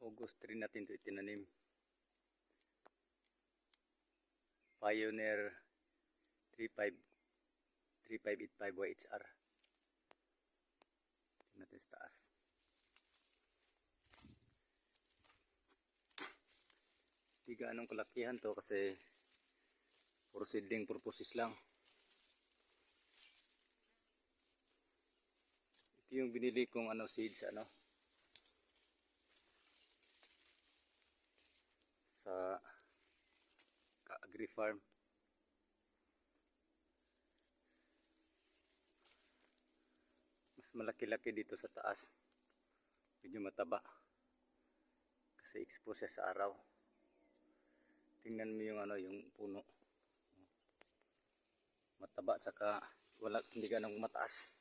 August 3 natin ito itinanim. Pioneer 3585 YHR. Tingnan natin sa taas. Di gaanong kalakihan to kasi for seedling purposes lang. Ito yung binili kong seeds sa Agri Farm. Mas malaki-laki dito sa taas. Medyo mataba. Kasi expose siya sa araw. Tingnan mo yung yung puno. Mataba at saka hindi ganong mataas.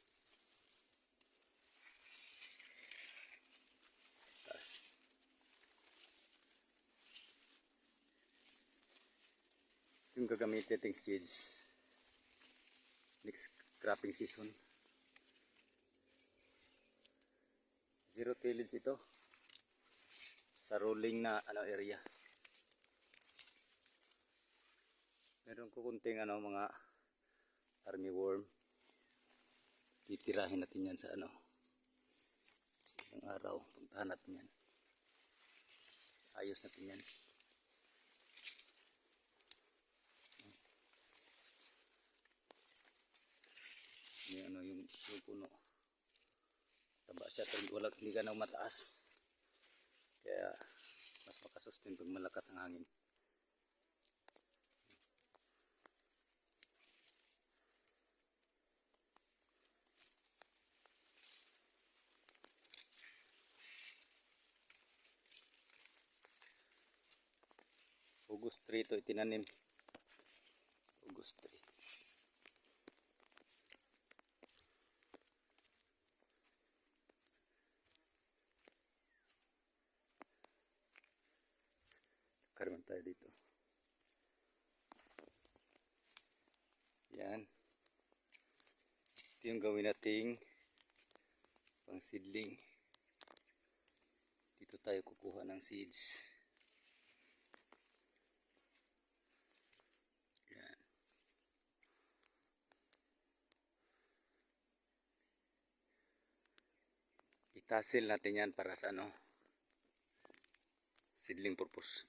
Yung gagamitin nating seeds next cropping season. Zero tillage ito sa rolling na area. Meron ko kunting mga armyworm. Titirahin natin yan sa ng araw. Puntahan natin yan. Ayos natin yan. Yung puno. Taba siya pero hindi ka na mataas. Kaya mas makasustain pag malakas ang hangin. August 3 ito itinanim. August 3. Karman tayo dito. Yan. Ito yung gawin nating pang seedling. Dito tayo kukuha ng seeds. Yan. Itasil natin yan para sa seedling purpose.